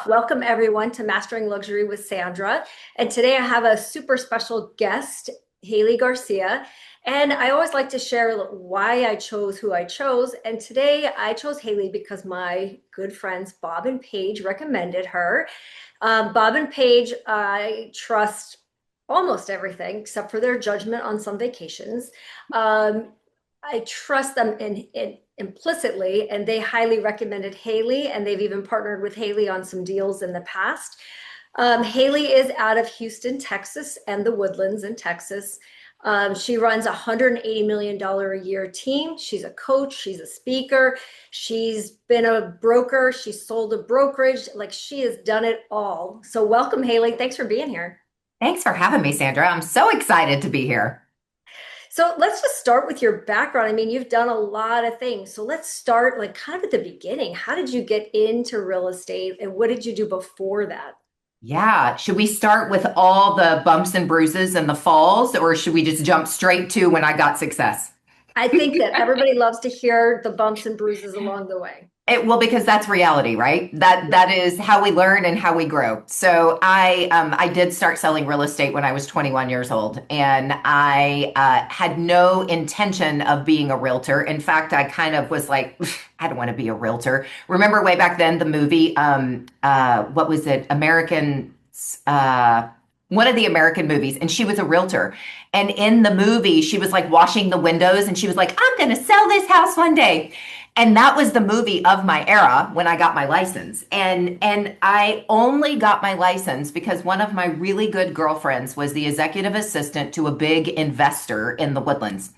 Welcome everyone to Mastering Luxury with Sandra. And today I have a super special guest, Haley Garcia. And I always like to share why I chose who I chose. And today I chose Haley because my good friends Bob and Paige recommended her. Bob and Paige, I trust almost everything except for their judgment on some vacations. Um, I trust them in implicitly, and they highly recommended Haley, and they've even partnered with Haley on some deals in the past. Haley is out of Houston, Texas, and the Woodlands in Texas. She runs a $180 million a year team. She's a coach, she's a speaker, she's been a broker, she's sold a brokerage, like she has done it all. So welcome, Haley. Thanks for being here. Thanks for having me, Sandra. I'm so excited to be here. So let's just start with your background. I mean, you've done a lot of things. So let's start like kind of at the beginning. How did you get into real estate and what did you do before that? Yeah. Should we start with all the bumps and bruises and the falls, or should we just jump straight to when I got success? I think that everybody loves to hear the bumps and bruises along the way. Well, because that's reality, right? That is how we learn and how we grow. So I did start selling real estate when I was 21 years old, and I had no intention of being a realtor. In fact, I kind of was like, I don't want to be a realtor. Remember way back then the movie, what was it? One of the American movies, and she was a realtor. And in the movie, she was like washing the windows, and she was like, I'm going to sell this house one day. And that was the movie of my era when I got my license. And I only got my license because one of my really good girlfriends was the executive assistant to a big investor in the Woodlands.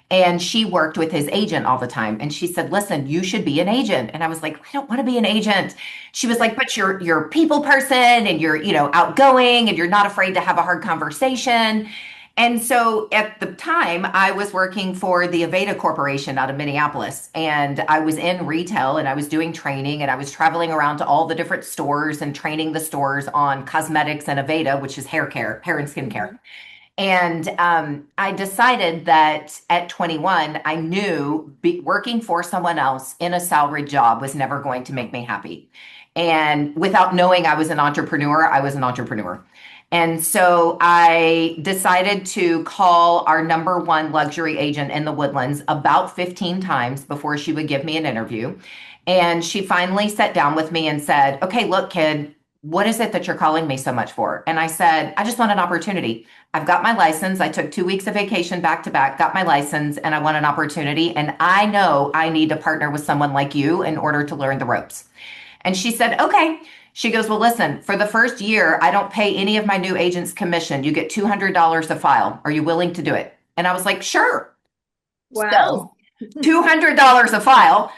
And she worked with his agent all the time. And she said, listen, you should be an agent. And I was like, I don't want to be an agent. She was like, but you're a people person and you're, outgoing and you're not afraid to have a hard conversation. And so at the time, I was working for the Aveda Corporation out of Minneapolis, and I was in retail and I was doing training and I was traveling around to all the different stores and training the stores on cosmetics and Aveda, which is hair care, hair and skin care. Mhm. And I decided that at 21, I knew working for someone else in a salaried job was never going to make me happy. And without knowing I was an entrepreneur, I was an entrepreneur. And so I decided to call our number one luxury agent in the Woodlands about 15 times before she would give me an interview. And she finally sat down with me and said, okay, look, kid, what is it that you're calling me so much for? And I said, I just want an opportunity. I've got my license. I took 2 weeks of vacation back to back, got my license, and I want an opportunity. And I know I need to partner with someone like you in order to learn the ropes. And she said, okay. She goes, well, listen, for the first year, I don't pay any of my new agents commission. You get $200 a file. Are you willing to do it? And I was like, sure. So Wow. $200 a file.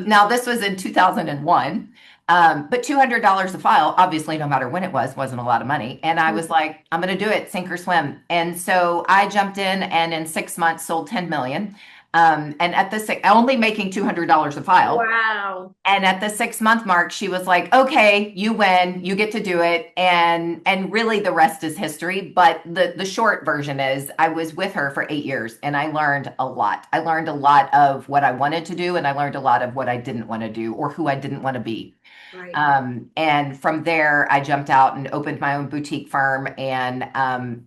Now, this was in 2001. But $200 a file, obviously, no matter when it was, wasn't a lot of money. And I was like, I'm going to do it, sink or swim. And so I jumped in and in 6 months sold 10 million. And at the only making $200 a file. Wow. And at the 6 month mark, she was like, okay, you win, you get to do it. And really the rest is history. But the short version is I was with her for 8 years and I learned a lot. I learned a lot of what I wanted to do, and I learned a lot of what I didn't want to do or who I didn't want to be. Right. And from there, I jumped out and opened my own boutique firm. And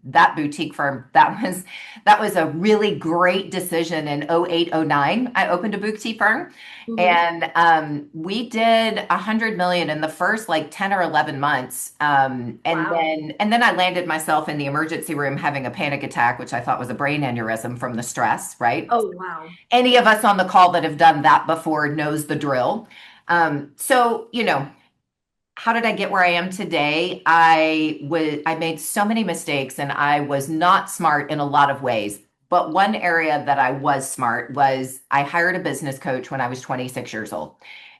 that boutique firm, that was a really great decision in 08, 09. I opened a boutique firm, Mhm. and we did 100 million in the first like 10 or 11 months. Wow. And then I landed myself in the emergency room having a panic attack, which I thought was a brain aneurysm from the stress, right? Oh, wow. Any of us on the call that have done that before knows the drill. So, how did I get where I am today? I made so many mistakes and I was not smart in a lot of ways. But one area that I was smart was I hired a business coach when I was 26 years old.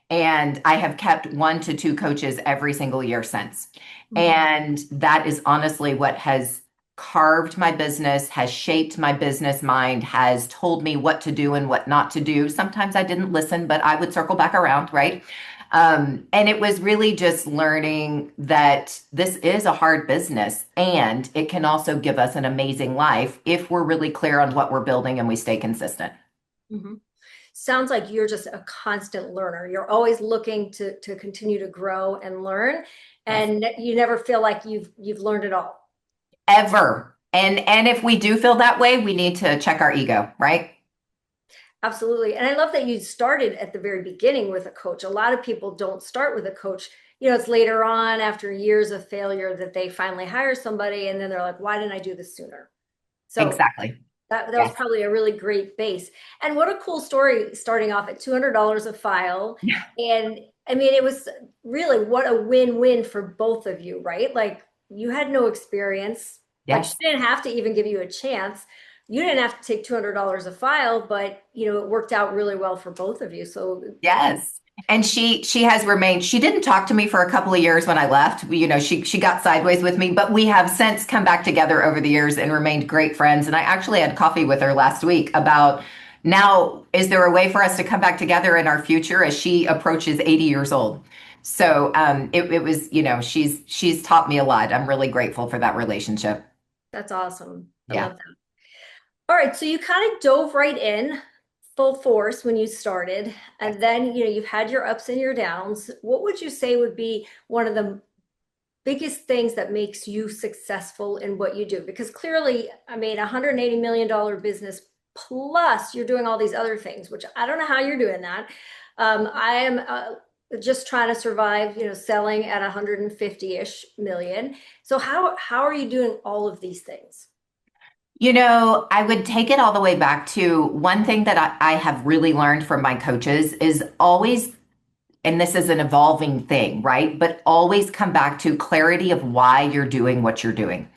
And I have kept 1 to 2 coaches every single year since. Mhm. And that is honestly what has carved my business, has shaped my business mind, has told me what to do and what not to do. Sometimes I didn't listen, but I would circle back around, right? And it was really just learning that this is a hard business and it can also give us an amazing life if we're really clear on what we're building and we stay consistent. Mhm. sounds like you're just a constant learner. You're always looking to continue to grow and learn, Yes. and you never feel like you've learned it all. Ever. And if we do feel that way, we need to check our ego, right? Absolutely. And I love that you started at the very beginning with a coach. A lot of people don't start with a coach. It's later on after years of failure that they finally hire somebody and then they're like, why didn't I do this sooner? So Exactly. that was Yes. probably a really great base. And what a cool story, starting off at $200 a file. Yeah. And I mean, it was really what a win-win for both of you, right? Like you had no experience, like she Yes. didn't have to even give you a chance. You didn't have to take $200 a file, but it worked out really well for both of you. So Yes. And she has remained, she didn't talk to me for a couple of years when I left. She got sideways with me, but we have since come back together over the years and remained great friends. And I actually had coffee with her last week about now, is there a way for us to come back together in our future as she approaches 80 years old? So it was, she's taught me a lot. I'm really grateful for that relationship. that's awesome. I Yeah. love that. All right, so you kind of dove right in full force when you started, and then you've had your ups and your downs. What would you say would be one of the biggest things that makes you successful in what you do? Because clearly, I mean, $180 million business plus you're doing all these other things, which I don't know how you're doing that. I am just trying to survive, selling at 150-ish million. So how are you doing all of these things? I would take it all the way back to one thing that I have really learned from my coaches is always, and this is an evolving thing, right? But always come back to clarity of why you're doing what you're doing.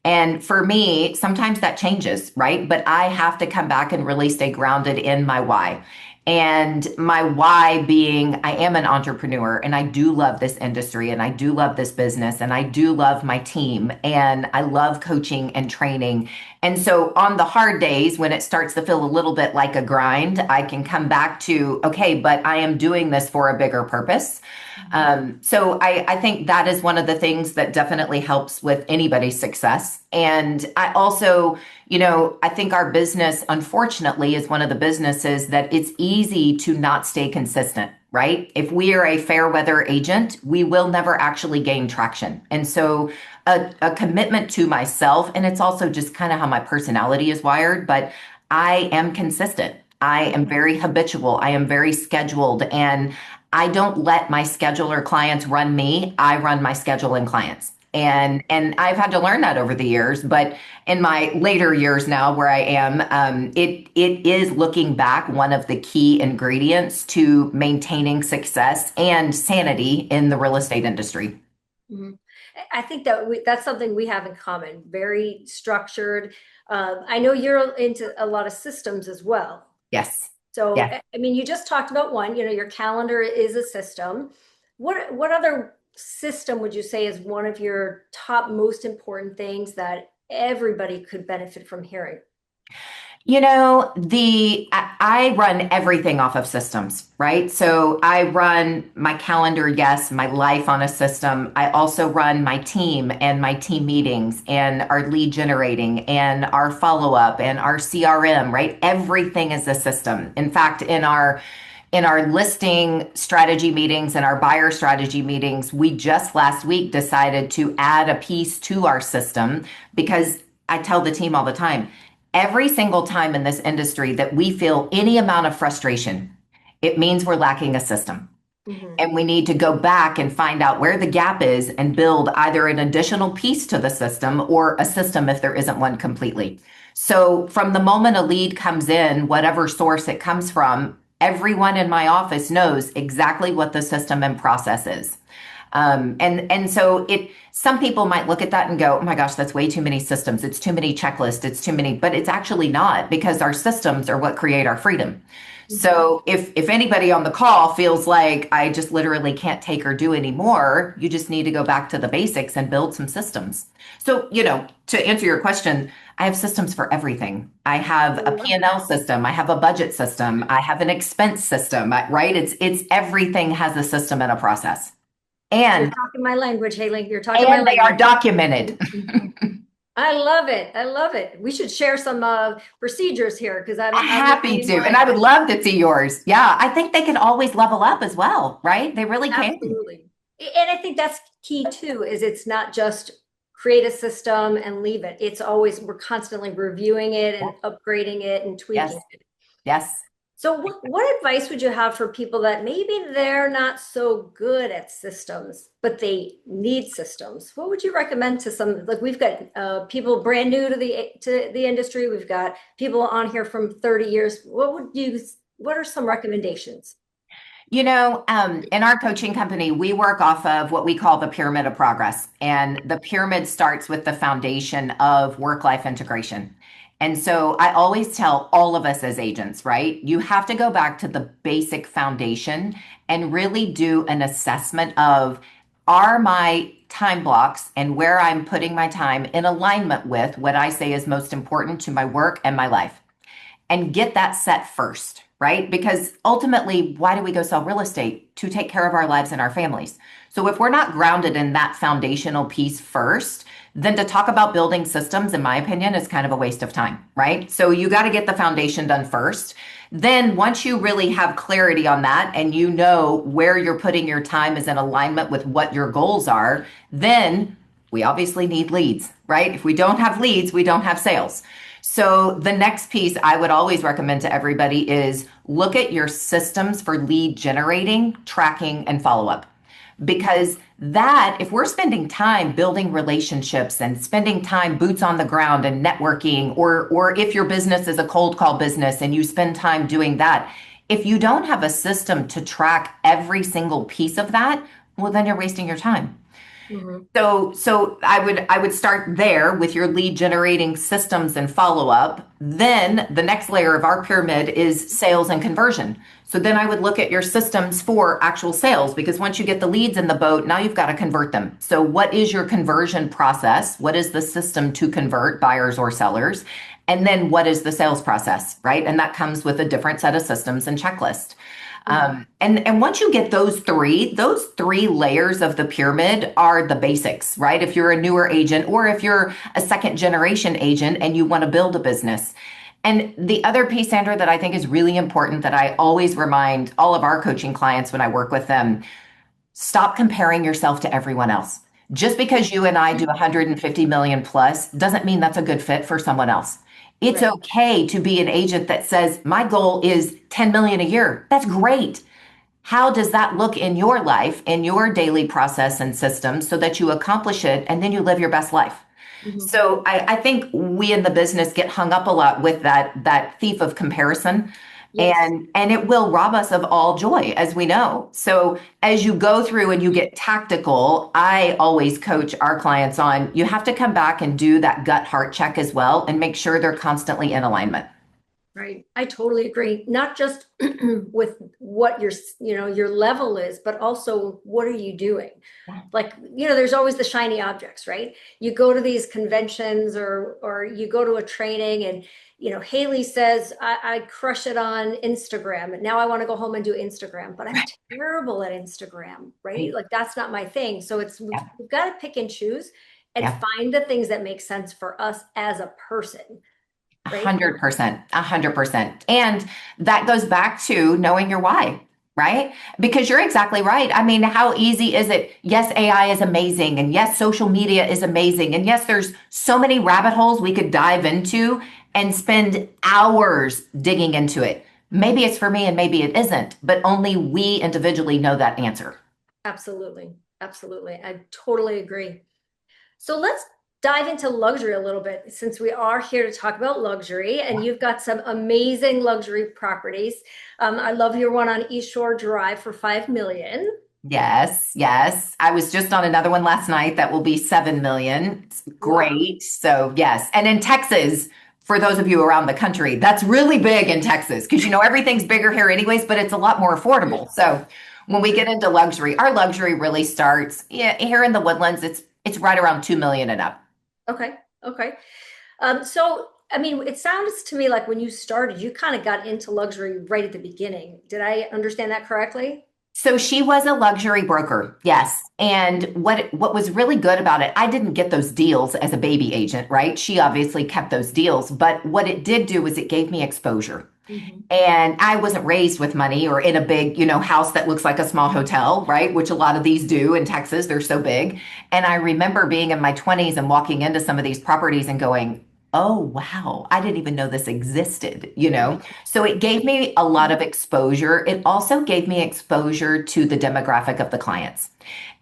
And for me, sometimes that changes, right? But I have to come back and really stay grounded in my why. And my why being, I am an entrepreneur and I do love this industry and I do love this business and I do love my team and I love coaching and training. And so on the hard days when it starts to feel a little bit like a grind, I can come back to, okay, but I am doing this for a bigger purpose. So I think that is one of the things that definitely helps with anybody's success. And I also, I think our business, unfortunately, is one of the businesses that it's easy to not stay consistent, right? If we are a fair weather agent, we will never actually gain traction. And so a commitment to myself, and it's also just kind of how my personality is wired, but I am consistent. I am very habitual. I am very scheduled. And I don't let my scheduler clients run me. I run my schedule and clients. And I've had to learn that over the years, but in my later years now where I am, it is looking back one of the key ingredients to maintaining success and sanity in the real estate industry. Mhm. I think that that's something we have in common. Very structured. I know you're into a lot of systems as well. Yes. So, Yes. I mean, you just talked about one. Your calendar is a system. What other system would you say is one of your top most important things that everybody could benefit from hearing? I run everything off of systems, right? So I run my calendar, yes, my life on a system. I also run my team and my team meetings and our lead generating and our follow up and our CRM, right? Everything is a system. In fact, in our listing strategy meetings and our buyer strategy meetings, we just last week decided to add a piece to our system because I tell the team all the time, every single time in this industry that we feel any amount of frustration, it means we're lacking a system. Mhm. And we need to go back and find out where the gap is and build either an additional piece to the system or a system if there isn't one completely. So from the moment a lead comes in, whatever source it comes from, everyone in my office knows exactly what the system and process is. And so some people might look at that and go, oh my gosh, that's way too many systems. It's too many checklists. It's too many, but it's actually not because our systems are what create our freedom. Mhm. So if anybody on the call feels like I just literally can't take or do anymore, you just need to go back to the basics and build some systems. So, to answer your question, I have systems for everything. I have I a love P&L that. system, I have a budget system, I have an expense system, right? It's everything has a system and a process. You're And talking my language, Haley. You're talking my and they are language. documented. Mhm. I love it. I love it. We should share some procedures here because I'm Happy looking in to. And I would love to see yours. Yeah, I think they can always level up as well, right? They really can. absolutely. And I think that's key too, is it's not just create a system and leave it. It's always, we're constantly reviewing it Yeah. and upgrading it and Yes. tweaking it. Yes. So what advice would you have for people that maybe they're not so good at systems, but they need systems? What would you recommend to some, like we've got people brand new to the industry, we've got people on here from 30 years. What are some recommendations? In our coaching company, we work off of what we call the pyramid of progress. And the pyramid starts with the foundation of work-life integration. And so I always tell all of us as agents, right? You have to go back to the basic foundation and really do an assessment of, are my time blocks and where I'm putting my time in alignment with what I say is most important to my work and my life? And get that set first, right? Because ultimately, why do we go sell real estate? To take care of our lives and our families. So if we're not grounded in that foundational piece first, then to talk about building systems, in my opinion, is kind of a waste of time, right? So you got to get the foundation done first. Then once you really have clarity on that and you know where you're putting your time is in alignment with what your goals are, then we obviously need leads, right? If we don't have leads, we don't have sales. So the next piece I would always recommend to everybody is look at your systems for lead generating, tracking, and follow up. Because that, if we're spending time building relationships and spending time boots on the ground and networking, or if your business is a cold call business and you spend time doing that, if you don't have a system to track every single piece of that, well, then you're wasting your time. Mhm. So I would start there with your lead generating systems and follow up. Then the next layer of our pyramid is sales and conversion. So then I would look at your systems for actual sales because once you get the leads in the boat, now you've got to convert them. So what is your conversion process? What is the system to convert buyers or sellers? And then what is the sales process, right? And that comes with a different set of systems and checklist. Mhm. And once you get those three layers of the pyramid are the basics, right? If you're a newer agent or if you're a second generation agent and you want to build a business. And the other piece, Sandra, that I think is really important that I always remind all of our coaching clients when I work with them, stop comparing yourself to everyone else. Just because you and I do 150 million plus doesn't mean that's a good fit for someone else. It's Right. okay to be an agent that says, my goal is 10 million a year. That's great. How does that look in your life, in your daily process and systems so that you accomplish it and then you live your best life? Mhm. So I think we in the business get hung up a lot with that thief of comparison. Yes. And it will rob us of all joy, as we know. So as you go through and you get tactical, I always coach our clients on you have to come back and do that gut heart check as well and make sure they're constantly in alignment. Right. I totally agree. Not just with what your level is, but also what are you doing? Like, there's always the shiny objects, right? You go to these conventions or you go to a training and Haley says, I crush it on Instagram. And now I want to go home and do Instagram, but I'm terrible at Instagram, right? Right. Like that's not my thing. So Yeah. we've got to pick and choose and Yeah. find the things that make sense for us as a person, right? 100%, 100%. And that goes back to knowing your why, right? Because you're exactly right. I mean, how easy is it? Yes, AI is amazing. And yes, social media is amazing. And yes, there's so many rabbit holes we could dive into and spend hours digging into it. Maybe it's for me and maybe it isn't, but only we individually know that answer. Absolutely. Absolutely. I totally agree. So let's dive into luxury a little bit since we are here to talk about luxury and you've got some amazing luxury properties. I love your one on East Shore Drive for 5 million. Yes, yes. I was just on another one last night that will be 7 million. It's Wow. great. So, yes. And in Texas, for those of you around the country, that's really big in Texas because everything's bigger here anyways, but it's a lot more affordable. So, when we get into luxury, our luxury really starts, yeah, here in the Woodlands, it's right around 2 million and up. Okay. Okay. So I mean, it sounds to me like when you started, you kind of got into luxury right at the beginning. Did I understand that correctly? So she was a luxury broker, yes. And what was really good about it, I didn't get those deals as a baby agent, right? She obviously kept those deals, but what it did do was it gave me exposure. Hmm. And I wasn't raised with money or in a big, house that looks like a small hotel, right? Which a lot of these do in Texas. They're so big. And I remember being in my 20s and walking into some of these properties and going, oh, wow, I didn't even know this existed. So it gave me a lot of exposure. It also gave me exposure to the demographic of the clients.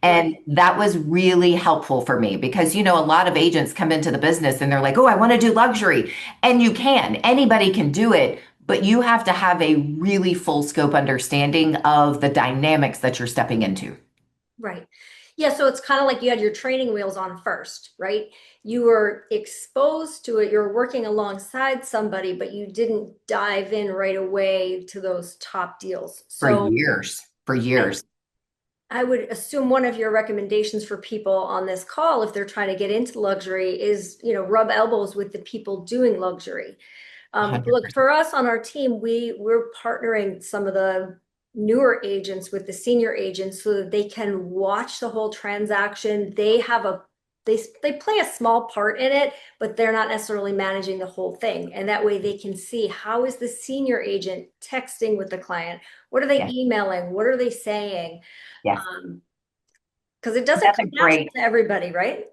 Right. And that was really helpful for me because, a lot of agents come into the business and they're like, oh, I want to do luxury. And you can, anybody can do it, but you have to have a really full scope understanding of the dynamics that you're stepping into. Right. Yeah, so it's kind of like you had your training wheels on first, right? You were exposed to it, you're working alongside somebody, but you didn't dive in right away to those top deals. For So years, for I, years. I would assume one of your recommendations for people on this call, if they're trying to get into luxury, is, rub elbows with the people doing luxury. Look, 100%. for us on our team, we're partnering some of the newer agents with the senior agents so that they can watch the whole transaction. They play a small part in it, but they're not necessarily managing the whole thing. And that way they can see, how is the senior agent texting with the client? What are they Yes, emailing? What are they saying? yes. Um, because it doesn't That's a come natural great. to everybody, right?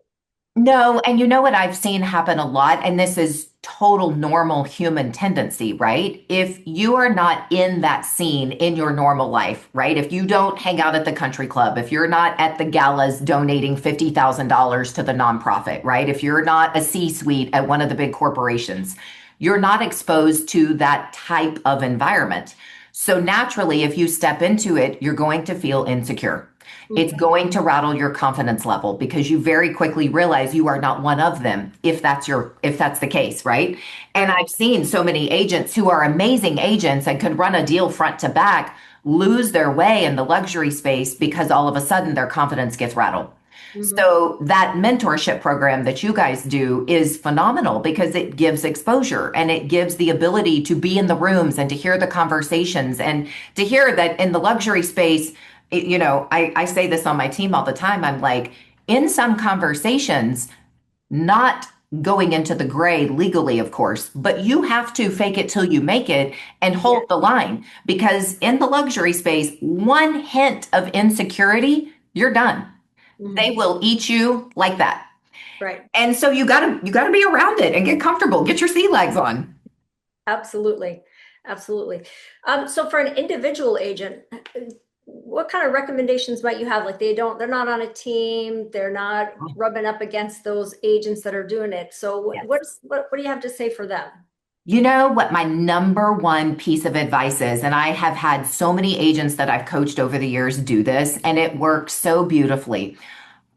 No, and you know what I've seen happen a lot, and this is total normal human tendency, right? If you are not in that scene in your normal life, right? If you don't hang out at the country club, if you're not at the galas donating $50,000 to the nonprofit, right? If you're not a C-suite at one of the big corporations, you're not exposed to that type of environment. So naturally, if you step into it, you're going to feel insecure. It's Mhm. going to rattle your confidence level because you very quickly realize you are not one of them if that's the case, right? And Right. I've seen so many agents who are amazing agents and could run a deal front to back lose their way in the luxury space because all of a sudden their confidence gets rattled. Mhm. So that mentorship program that you guys do is phenomenal because it gives exposure and it gives the ability to be in the rooms and to hear the conversations and to hear that in the luxury space, I say this on my team all the time. I'm like, in some conversations, not going into the gray legally, of course, but you have to fake it till you make it and Yeah. hold the line because in the luxury space, one hint of insecurity, you're done. They Mhm. will eat you like that. Right. And so you gotta be around it and get comfortable. Get your sea legs on. Absolutely. Absolutely. So for an individual agent, what kind of recommendations might you have? Like they're not on a team, they're not rubbing up against those agents that are doing it. So Yes. what do you have to say for them? You know what my number one piece of advice is, and I have had so many agents that I've coached over the years do this, and it works so beautifully.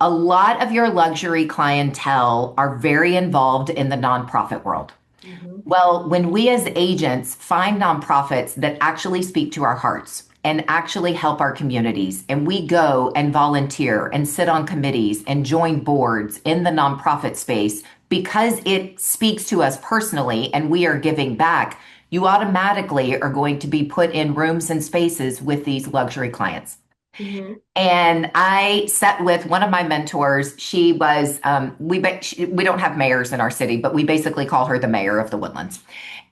A lot of your luxury clientele are very involved in the nonprofit world. Hmm. Well, when we as agents find nonprofits that actually speak to our hearts and actually help our communities, and we go and volunteer and sit on committees and join boards in the nonprofit space because it speaks to us personally and we are giving back, you automatically are going to be put in rooms and spaces with these luxury clients. Hmm. And I sat with one of my mentors. She was, we don't have mayors in our city, but we basically call her the mayor of the Woodlands.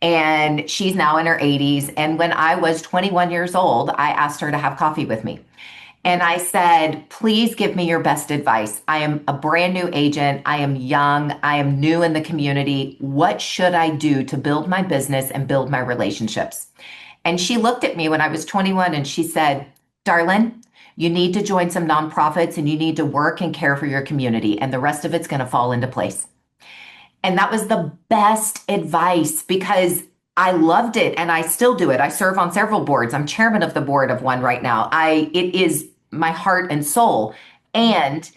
And she's now in her 80s. And when I was 21 years old, I asked her to have coffee with me. And I said, please give me your best advice. I am a brand new agent. I am young. I am new in the community. What should I do to build my business and build my relationships? And she looked at me when I was 21 and she said, darling, you need to join some nonprofits and you need to work and care for your community, and the rest of it's going to fall into place. And that was the best advice because I loved it and I still do it. I serve on several boards. I'm chairman of the board of one right now. It is my heart and soul. And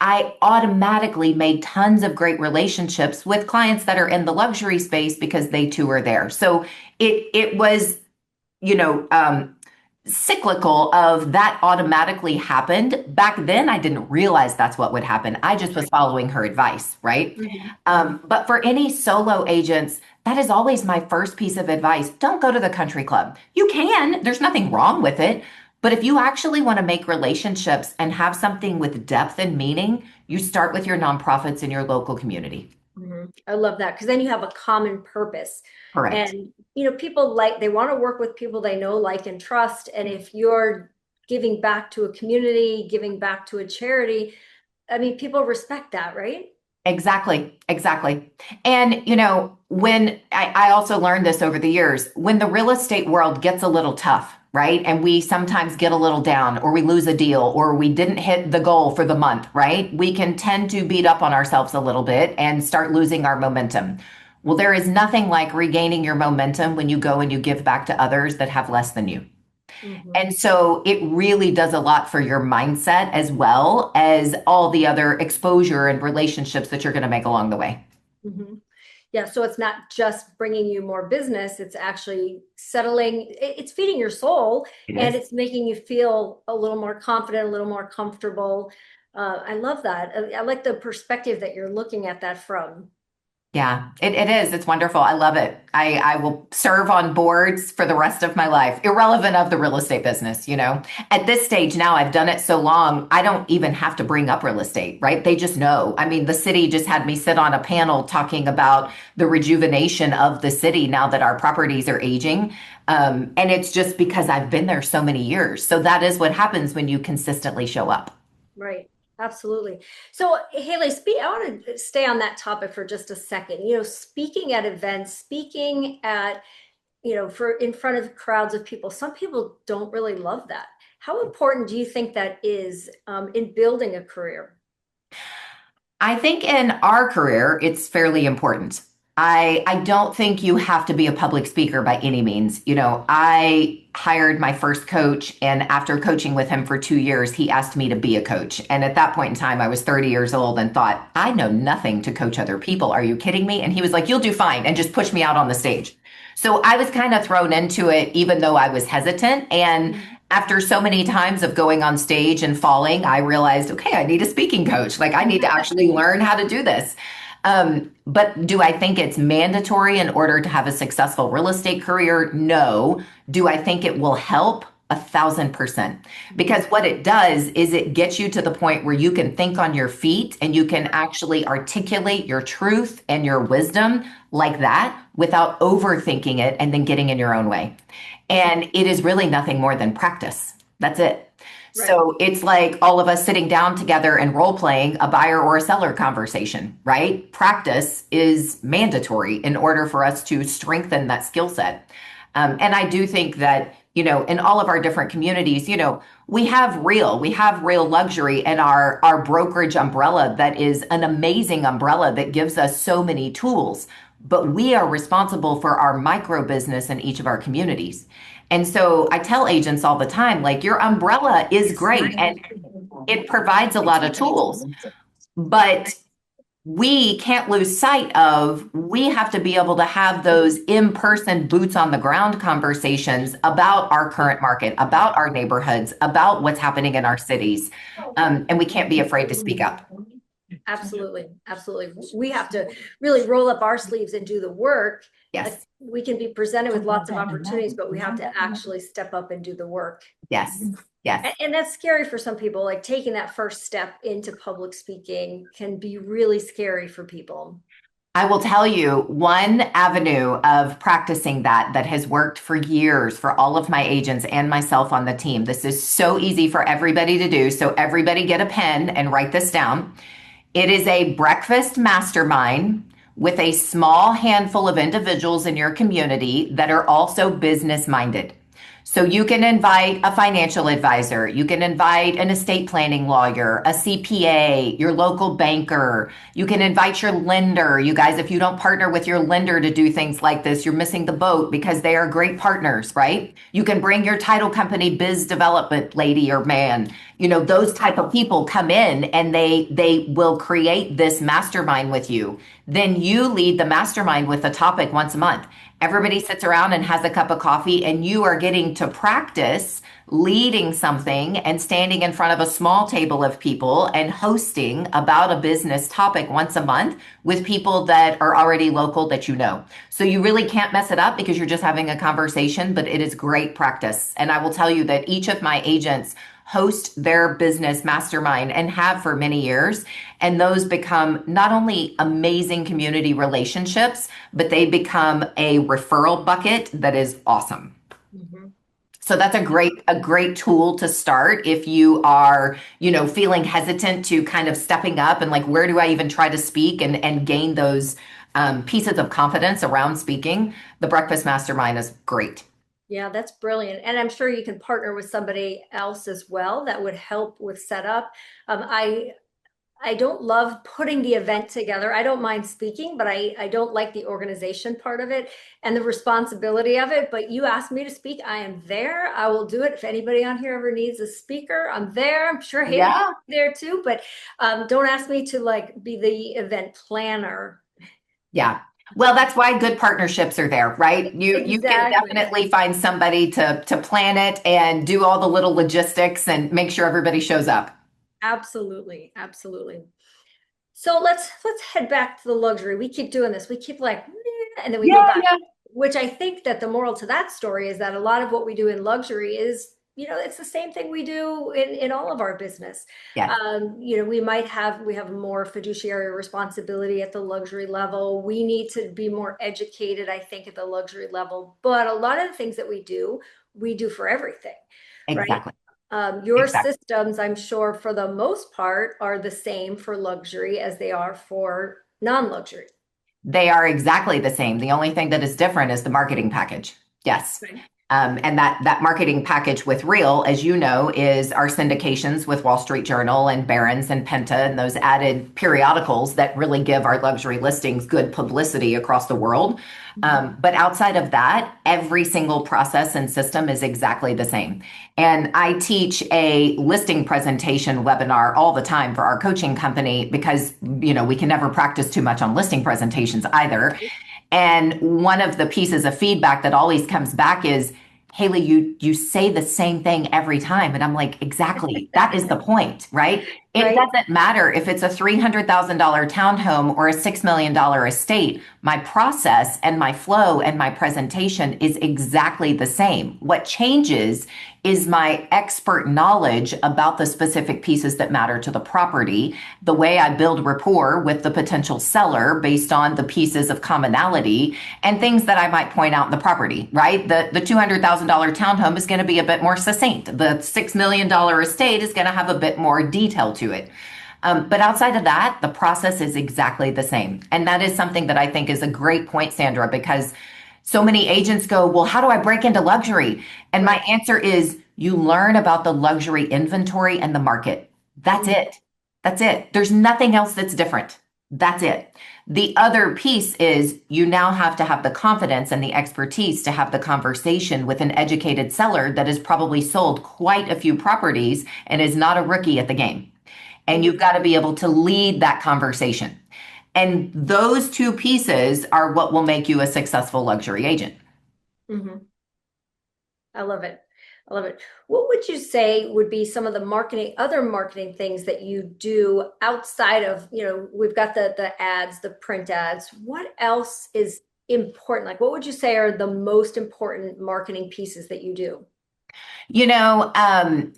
I automatically made tons of great relationships with clients that are in the luxury space because they too are there. So it was, you know, um, cyclical of that automatically happened. Back then, I didn't realize that's what would happen. I just was Right. following her advice, right? Hmm. Hmm. But for any solo agents, that is always my first piece of advice. Don't go to the country club. You can, there's nothing wrong with it, But if you actually want to make relationships and have something with depth and meaning, you start with your nonprofits in your local community. I love that because then you have a common purpose. Correct. And, people they want to work with people they know, like, and trust. And if you're giving back to a community, giving back to a charity, I mean, people respect that, right? Exactly, exactly. And, when I also learned this over the years, when the real estate world gets a little tough, right? And we sometimes get a little down, or we lose a deal, or we didn't hit the goal for the month, right? We can tend to beat up on ourselves a little bit and start losing our momentum. Well, there is nothing like regaining your momentum when you go and you give back to others that have less than you. Hmm. And so it really does a lot for your mindset as well as all the other exposure and relationships that you're going to make along the way. Hmm. Yeah, so it's not just bringing you more business, it's actually settling, it's feeding your soul, It and is. it's making you feel a little more confident, a little more comfortable. I love that. I like the perspective that you're looking at that from. Yeah, it is. It's wonderful. I love it. I will serve on boards for the rest of my life, irrelevant of the real estate business, At this stage now, I've done it so long, I don't even have to bring up real estate, right? They just know. I mean, the city just had me sit on a panel talking about the rejuvenation of the city now that our properties are aging. And it's just because I've been there so many years. So that is what happens when you consistently show up. Right. Absolutely. So, Haley, I want to stay on that topic for just a second. Speaking at events, speaking at, for in front of crowds of people, some people don't really love that. How important do you think that is in building a career? I think in our career, it's fairly important. I don't think you have to be a public speaker by any means. I hired my first coach, and after coaching with him for 2 years, he asked me to be a coach. And at that point in time, I was 30 years old and thought, I know nothing to coach other people. Are you kidding me? And he was like, you'll do fine, and just pushed me out on the stage. So I was kind of thrown into it, even though I was hesitant. And after so many times of going on stage and falling, I realized, okay, I need a speaking coach. Like I need to actually learn how to do this. But do I think it's mandatory in order to have a successful real estate career? No. Do I think it will help? 1,000%. Because what it does is it gets you to the point where you can think on your feet and you can actually articulate your truth and your wisdom like that without overthinking it and then getting in your own way. And it is really nothing more than practice. That's it. Right. So it's like all of us sitting down together and role playing a buyer or a seller conversation, right? Practice is mandatory in order for us to strengthen that skill set. And I do think that, in all of our different communities, we have real luxury and our brokerage umbrella that is an amazing umbrella that gives us so many tools. But we are responsible for our micro business in each of our communities. And so I tell agents all the time, like, your umbrella is great and it provides a lot of tools, but we can't lose sight of we have to be able to have those in-person boots on the ground conversations about our current market, about our neighborhoods, about what's happening in our cities. And we can't be afraid to speak up. Absolutely. Absolutely. We have to really roll up our sleeves and do the work. Yes, We can be presented with lots of opportunities, but we have to actually step up and do the work. yes, yes. And that's scary for some people. Like, taking that first step into public speaking can be really scary for people. I will tell you one avenue of practicing that has worked for years for all of my agents and myself on the team. This is so easy for everybody to do. So everybody get a pen and write this down. It is a breakfast mastermind with a small handful of individuals in your community that are also business minded. So you can invite a financial advisor, you can invite an estate planning lawyer, a CPA, your local banker, you can invite your lender. You guys, if you don't partner with your lender to do things like this, you're missing the boat because they are great partners, right? You can bring your title company biz development lady or man. Those type of people come in and they will create this mastermind with you. Then you lead the mastermind with a topic once a month. Everybody sits around and has a cup of coffee, and you are getting to practice leading something and standing in front of a small table of people and hosting about a business topic once a month with people that are already local that you know. So you really can't mess it up because you're just having a conversation, but it is great practice. And I will tell you that each of my agents host their business mastermind and have for many years. And those become not only amazing community relationships, but they become a referral bucket that is awesome. Mhm. So that's a great tool to start if you are, feeling hesitant to kind of stepping up and like, where do I even try to speak and gain those pieces of confidence around speaking. The Breakfast Mastermind is great. Yeah, that's brilliant. And I'm sure you can partner with somebody else as well that would help with setup. I don't love putting the event together. I don't mind speaking, but I don't like the organization part of it and the responsibility of it. But you asked me to speak, I am there. I will do it. If anybody on here ever needs a speaker, I'm there. I'm sure Haley will Yeah. be there too, but don't ask me to like be the event planner. Yeah. Well, that's why good partnerships are there, right? You can Exactly. definitely find somebody to plan it and do all the little logistics and make sure everybody shows up. Absolutely. Absolutely. So let's head back to the luxury. We keep doing this. We keep like, "Meh," and then we go Yeah, back, yeah. which I think that the moral to that story is that a lot of what we do in luxury is, it's the same thing we do in all of our business. Yes, We have more fiduciary responsibility at the luxury level. We need to be more educated, I think, at the luxury level. But a lot of the things that we do for everything, right? exactly. Your Exactly. systems, I'm sure, for the most part, are the same for luxury as they are for non-luxury. They are exactly the same. The only thing that is different is the marketing package. Yes. Right. And that marketing package with Real, as you know, is our syndications with Wall Street Journal and Barron's and Penta and those added periodicals that really give our luxury listings good publicity across the world. Mhm. But outside of that, every single process and system is exactly the same. And I teach a listing presentation webinar all the time for our coaching company because, we can never practice too much on listing presentations either. And one of the pieces of feedback that always comes back is, Haley, you say the same thing every time. And I'm like, exactly. That is the point, right? It Right? doesn't matter if it's a $300,000 townhome or a $6 million estate. My process and my flow and my presentation is exactly the same. What changes is my expert knowledge about the specific pieces that matter to the property, the way I build rapport with the potential seller based on the pieces of commonality and things that I might point out in the property, right? The $200,000 townhome is going to be a bit more succinct. The $6 million estate is going to have a bit more detail to it. But outside of that, the process is exactly the same. And that is something that I think is a great point, Sandra, because so many agents go, well, how do I break into luxury? And my Right. answer is you learn about the luxury inventory and the market. That's Mhm. it. That's it. There's nothing else that's different. That's it. The other piece is you now have to have the confidence and the expertise to have the conversation with an educated seller that has probably sold quite a few properties and is not a rookie at the game. And you've Mhm. got to be able to lead that conversation. And those two pieces are what will make you a successful luxury agent. Mhm. I love it. I love it. What would you say would be some of the other marketing things that you do outside of, we've got the ads, the print ads. What else is important? Like, what would you say are the most important marketing pieces that you do?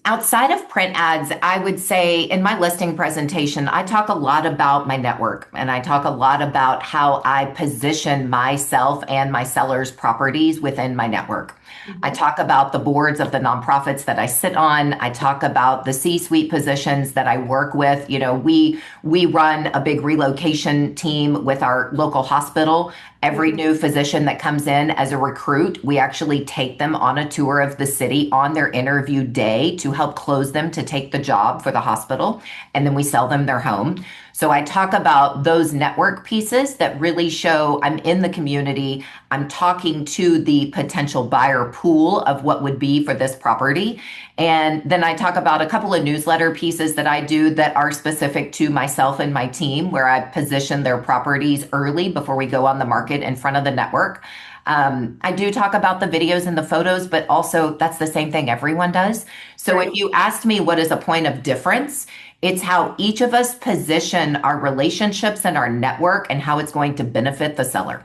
Outside of print ads, I would say in my listing presentation, I talk a lot about my network and I talk a lot about how I position myself and my sellers' properties within my network. I Mhm. talk about the boards of the nonprofits that I sit on. I talk about the C-suite positions that I work with. We run a big relocation team with our local hospital. Every Mhm. new physician that comes in as a recruit, we actually take them on a tour of the city on their interview day to help close them to take the job for the hospital. And then we sell them their home. So I talk about those network pieces that really show I'm in the community. I'm talking to the potential buyer pool of what would be for this property. And then I talk about a couple of newsletter pieces that I do that are specific to myself and my team, where I position their properties early before we go on the market in front of the network. I do talk about the videos and the photos, but also that's the same thing everyone does. So if Right. you asked me what is a point of difference, it's how each of us position our relationships and our network and how it's going to benefit the seller.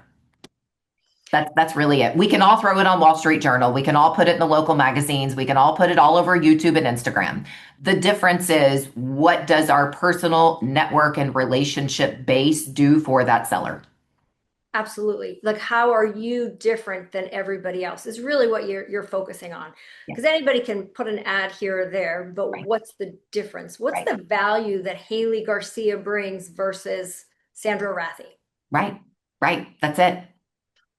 That's really it. We can all throw it on Wall Street Journal. We can all put it in the local magazines. We can all put it all over YouTube and Instagram. The difference is what does our personal network and relationship base do for that seller? Absolutely. Like, how are you different than everybody else is really what you're focusing on. Yeah, Because anybody can put an ad here or there, but right, what's the difference? What's right, the value that Haley Garcia brings versus Sandra Rathe? right, right. That's it.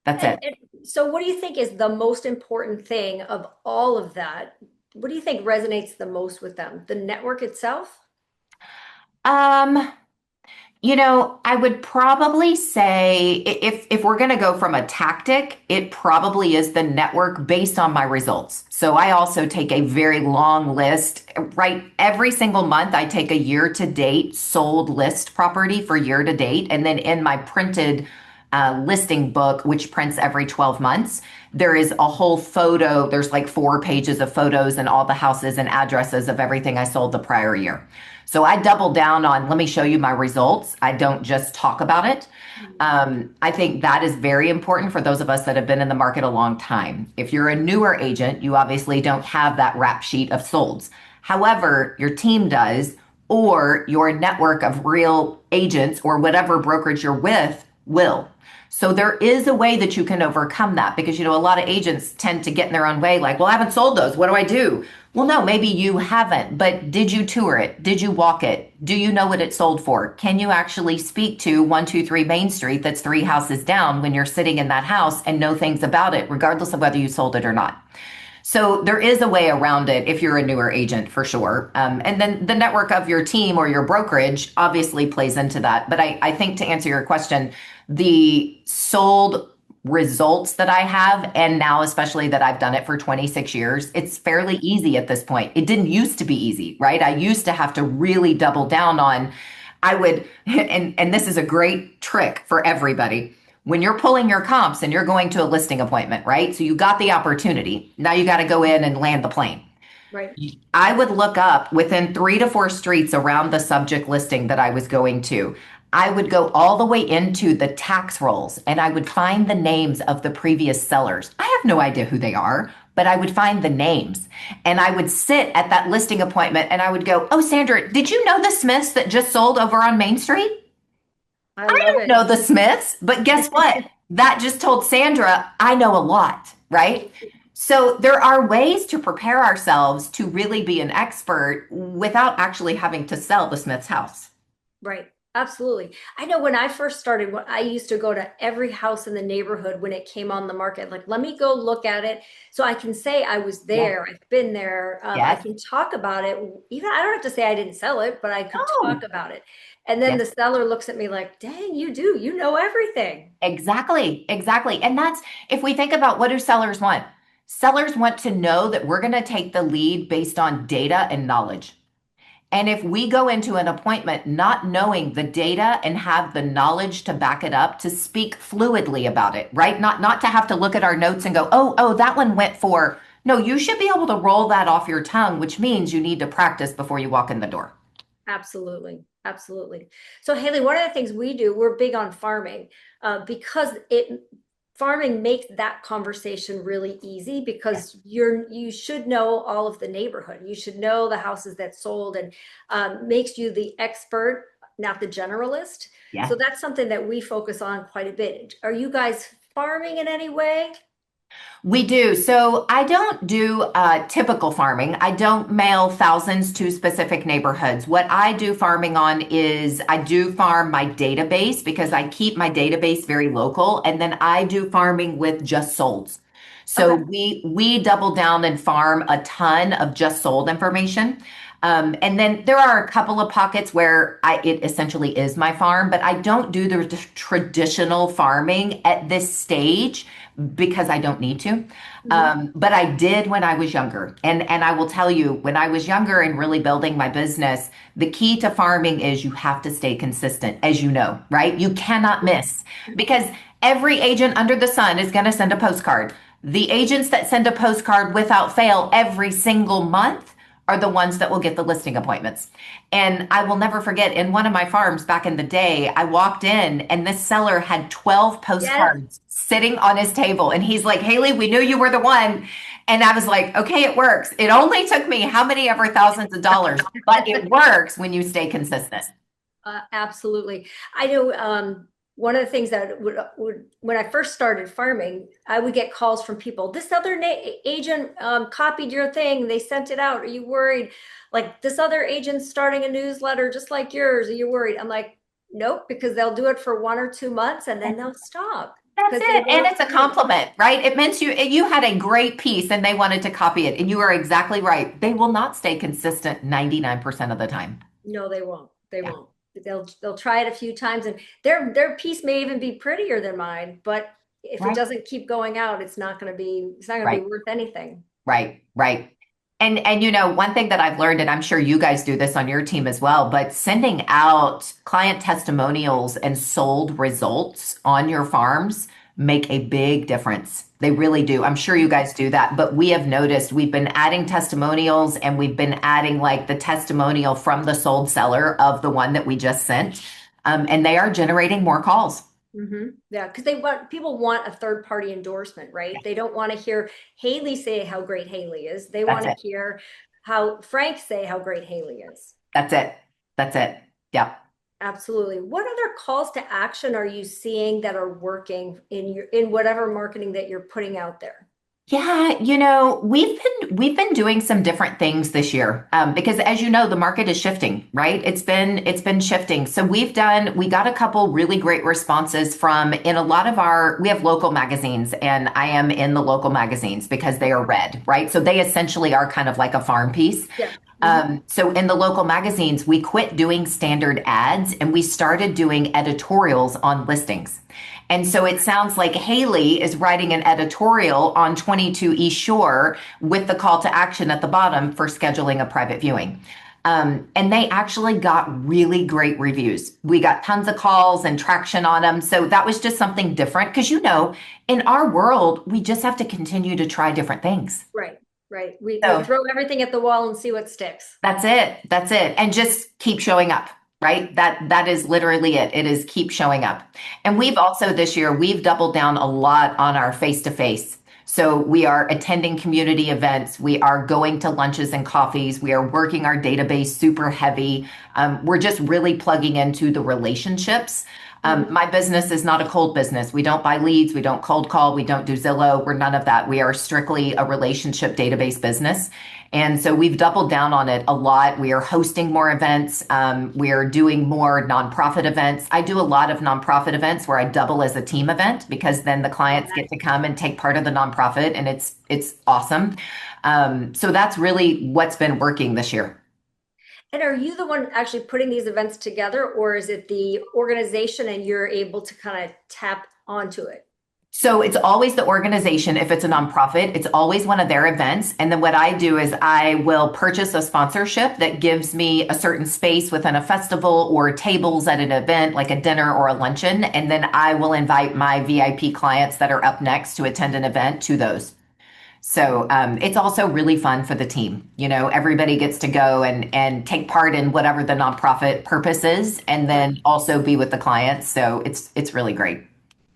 That's it. And so what do you think is the most important thing of all of that? What do you think resonates the most with them? The network itself? Um, I would probably say if we're going to go from a tactic, it probably is the network based on my results. So I also take a very long list, right? Every single month, I take a year to date sold list property for year to date. And then in my printed listing book, which prints every 12 months, there is a whole photo. There's like 4 pages of photos and all the houses and addresses of everything I sold the prior year. So I double down on, let me show you my results. I don't just talk about it. I think that is very important for those of us that have been in the market a long time. If you're a newer agent, you obviously don't have that rap sheet of solds. However, your team does, or your network of real agents or whatever brokerage you're with will. So there is a way that you can overcome that because, a lot of agents tend to get in their own way, like, well, I haven't sold those. What do I do? Well, no, maybe you haven't, but did you tour it? Did you walk it? Do you know what it sold for? Can you actually speak to 123 Main Street that's 3 houses down when you're sitting in that house and know things about it, regardless of whether you sold it or not? So there is a way around it if you're a newer agent for sure. And then the network of your team or your brokerage obviously plays into that. But I think to answer your question, the sold results that I have, and now especially that I've done it for 26 years, it's fairly easy at this point. It didn't used to be easy, right? I used to have to really double down on, I would, and this is a great trick for everybody when you're pulling your comps and you're going to a listing appointment, right? So you got the opportunity. Now you got to go in and land the plane. Right. I would look up within 3 to 4 streets around the subject listing that I was going to. I would go all the way into the tax rolls and I would find the names of the previous sellers. I have no idea who they are, but I would find the names and I would sit at that listing appointment and I would go, "Oh, Sandra, did you know the Smiths that just sold over on Main Street?" I I love don't it. know the Smiths, but guess what? That just told Sandra, I know a lot, right? So there are ways to prepare ourselves to really be an expert without actually having to sell the Smith's house. Right. Absolutely. I know when I first started, what I used to go to every house in the neighborhood when it came on the market. Like, let me go look at it so I can say I was Yeah. there. I've been there. I Yes. can talk about it. Even I don't have to say I didn't sell it, but I could No. talk about it. And then Yes. the seller looks at me like, dang, you do. You know everything. Exactly. Exactly. And that's if we think about what do sellers want? Sellers want to know that we're going to take the lead based on data and knowledge. And if we go into an appointment not knowing the data and have the knowledge to back it up, to speak fluidly about it, right? Not to have to look at our notes and go, oh, that one went for. No, you should be able to roll that off your tongue, which means you need to practice before you walk in the door. Absolutely. Absolutely. So Haley, one of the things we do, we're big on farming because it farming makes that conversation really easy because you should know all of the neighborhood. You should know the houses that sold and makes you the expert, not the generalist. Yeah. So that's something that we focus on quite a bit. Are you guys farming in any way? We do. So I don't do typical farming. I don't mail thousands to specific neighborhoods. What I do farming on is I do farm my database because I keep my database very local, and then I do farming with just solds. So Okay. we double down and farm a ton of just sold information. And then there are a couple of pockets where it essentially is my farm, but I don't do the traditional farming at this stage because I don't need to. Mhm. But I did when I was younger. And I will tell you, when I was younger and really building my business, the key to farming is you have to stay consistent, as you know, right? You cannot miss because Every agent under the sun is going to send a postcard. The agents that send a postcard without fail every single month are the ones that will get the listing appointments. And I will never forget in one of my farms back in the day, I walked in and this seller had 12 Yes. postcards sitting on his table. And he's like, Haley, we knew you were the one. And I was like, okay, it works. It only took me how many ever thousands of dollars, but it works when you stay consistent. Absolutely. I know one of the things that when I first started farming, I would get calls from people. This other agent copied your thing. They sent it out. Are you worried? Like this other agent's starting a newsletter just like yours. Are you worried? I'm like, nope, because they'll do it for 1 or 2 months and then they'll stop That's because they it. And want it's a you. compliment, right? It meant you had a great piece and they wanted to copy it. And you are exactly right. They will not stay consistent 99% of the time. No, they won't. They Yeah. won't. They'll try it a few times and their piece may even be prettier than mine, but if it Right. doesn't keep going out, it's not gonna be Right. worth anything. Right. Right. And one thing that I've learned, and I'm sure you guys do this on your team as well, but sending out client testimonials and sold results on your farms make a big difference. They really do. I'm sure you guys do that, but we have noticed we've been adding testimonials and we've been adding like the testimonial from the sold seller of the one that we just sent. And they are generating more calls. Yeah, because people want a third party endorsement, right? They don't want to hear Haley say how great Haley is. They That's want to it. hear how Frank say how great Haley is. That's it. That's it. Yeah. Absolutely. What other calls to action are you seeing that are working in whatever marketing that you're putting out there? Yeah, we've been doing some different things this year because as you know, the market is shifting, right? It's been shifting. So we got a couple really great responses from in a lot of we have local magazines, and I am in the local magazines because they are read, right? So they essentially are kind of like a farm piece. Yeah. Hmm. So in the local magazines, we quit doing standard ads and we started doing editorials on listings. And so it sounds like Haley is writing an editorial on 22 East Shore with the call to action at the bottom for scheduling a private viewing. And they actually got really great reviews. We got tons of calls and traction on them. So that was just something different because, in our world, we just have to continue to try different things. Right. Right. We So throw everything at the wall and see what sticks. that's it. That's it. And just keep showing up, right? That is literally it. It is keep showing up. And we've also this year, we've doubled down a lot on our face to face. So we are attending community events. We are going to lunches and coffees. We are working our database super heavy. We're just really plugging into the relationships. Mhm. My business is not a cold business. We don't buy leads. We don't cold call. We don't do Zillow. We're none of that. We are strictly a relationship database business. And so we've doubled down on it a lot. We are hosting more events. We are doing more nonprofit events. I do a lot of nonprofit events where I double as a team event because then the Love clients that. get to come and take part of the nonprofit, and it's awesome. So that's really what's been working this year. And are you the one actually putting these events together, or is it the organization and you're able to kind of tap onto it? So it's always the organization. If it's a nonprofit, it's always one of their events. And then what I do is I will purchase a sponsorship that gives me a certain space within a festival or tables at an event, like a dinner or a luncheon. And then I will invite my VIP clients that are up next to attend an event to those. So it's also really fun for the team. Everybody gets to go and take part in whatever the nonprofit purpose is, and Right. then also be with the clients. So it's really great.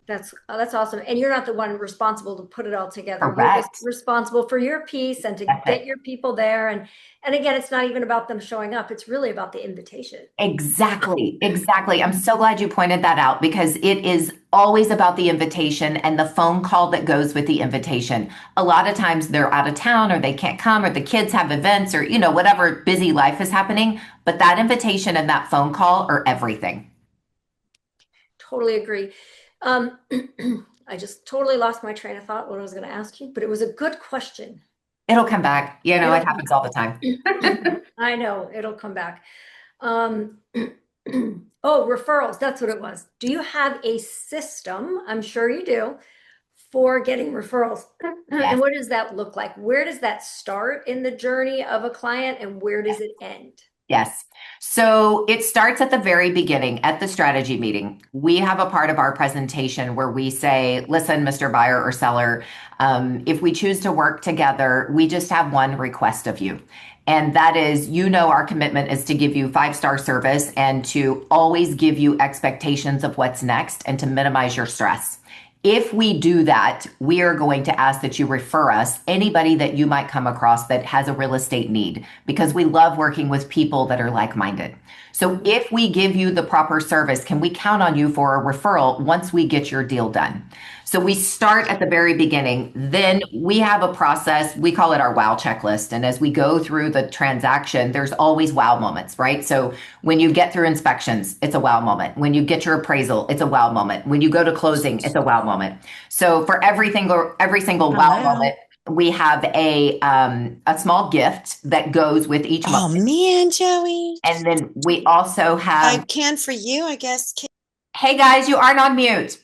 That's awesome. And you're not the one responsible to put it all together. You're just Correct. responsible for your piece and to That's get it. your people there. And again, it's not even about them showing up. It's really about the invitation. Exactly. Exactly. I'm so glad you pointed that out because it is always about the invitation and the phone call that goes with the invitation. A lot of times they're out of town or they can't come or the kids have events or, whatever busy life is happening. But that invitation and that phone call are everything. Totally agree. Um, I just totally lost my train of thought what I was going to ask you, but it was a good question. It'll come back. It'll It come happens all the time. back. I know it'll come back. Um, oh, referrals. That's what it was. Do you have a system? I'm sure you do for getting referrals. And Yes. what does that look like? Where does that start in the journey of a client and where does it end? Yes. So it starts at the very beginning at the strategy meeting. We have a part of our presentation where we say, listen, Mr. Buyer or seller, if we choose to work together, we just have one request of you. And that is, our commitment is to give you five-star service and to always give you expectations of what's next and to minimize your stress. If we do that, we are going to ask that you refer us anybody that you might come across that has a real estate need because we love working with people that are like minded. So Mhm. if we give you the proper service, can we count on you for a referral once we get your deal done? So we start at the very beginning. Then we have a process, we call it our wow checklist. And as we go through the transaction, there's always wow moments, right? So when you get through inspections, it's a wow moment. When you get your appraisal, it's a wow moment. When you go to closing, it's a wow moment. So for every single wow Hello. moment, we have a small gift that goes with each Oh moment. man, Joey. And then we also I have, can for you, I guess. hey guys, you aren't on mute.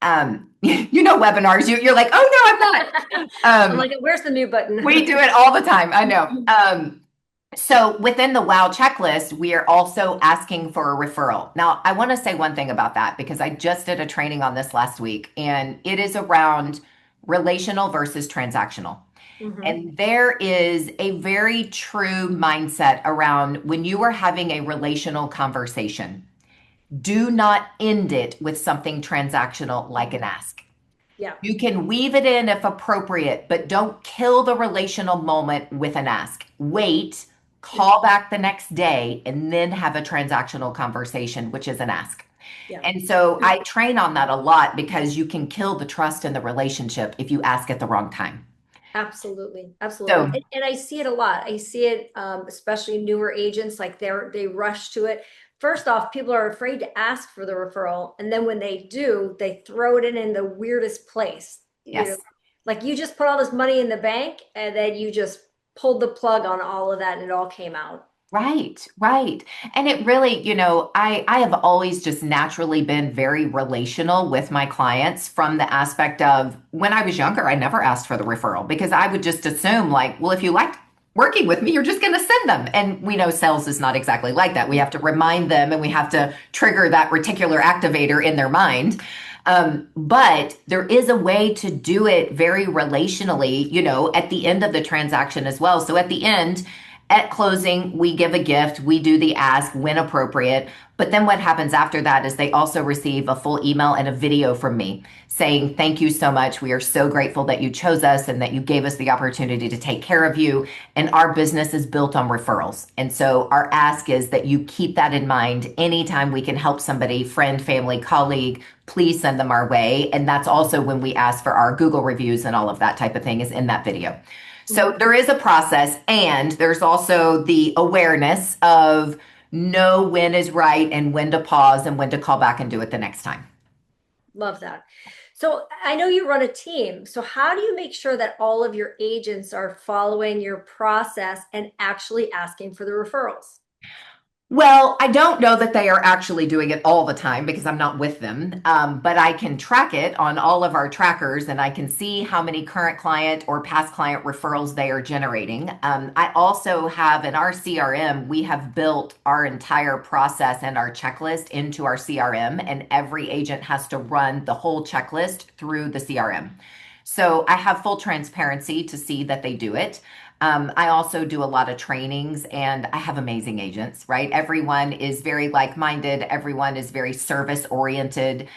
Webinars, you're like, oh no, I'm not. I'm Um, like, where's the mute we button? do it all the time. I know. So within the WOW checklist, we are also asking for a referral. Now, I want to say one thing about that because I just did a training on this last week, and it is around relational versus transactional. Hmm. And there is a very true mindset around when you are having a relational conversation, do not end it with something transactional like an ask. Yeah. You can weave it in if appropriate, but don't kill the relational moment with an ask. Wait, call back the next day, and then have a transactional conversation, which is an ask. Yeah. And so I train on that a lot because you can kill the trust in the relationship if you ask at the wrong time. Absolutely, absolutely. So, And I see it a lot. I see it, especially newer agents, like they rush to it. First off, people are afraid to ask for the referral, and then when they do, they throw it in the weirdest place. yes. Like you just put all this money in the bank, and then you just pulled the plug on all of that, and it all came out. Right, right. And it really, I have always just naturally been very relational with my clients from the aspect of when I was younger, I never asked for the referral because I would just assume like, well, if you liked working with me, you're just going to send them. And we know sales is not exactly like that. We have to remind them and we have to trigger that reticular activator in their mind. But there is a way to do it very relationally, at the end of the transaction as well. So at the end, at closing, we give a gift, we do the ask when appropriate. But then what happens after that is they also receive a full email and a video from me saying, thank you so much. We are so grateful that you chose us and that you gave us the opportunity to take care of you. And our business is built on referrals. And so our ask is that you keep that in mind anytime we can help somebody, friend, family, colleague, please send them our way. And that's also when we ask for our Google reviews and all of that type of thing is in that video. So Mhm. there is a process, and there's also the awareness of know when is right and when to pause and when to call back and do it the next time. Love that. So I know you run a team. So how do you make sure that all of your agents are following your process and actually asking for the referrals? Well, I don't know that they are actually doing it all the time because I'm not with them, but I can track it on all of our trackers and I can see how many current client or past client referrals they are generating. I also have in our CRM, we have built our entire process and our checklist into our CRM, and every agent has to run the whole checklist through the CRM. So I have full transparency to see that they do it. I also do a lot of trainings and I have amazing agents, right? Everyone is very like minded, everyone is very service oriented.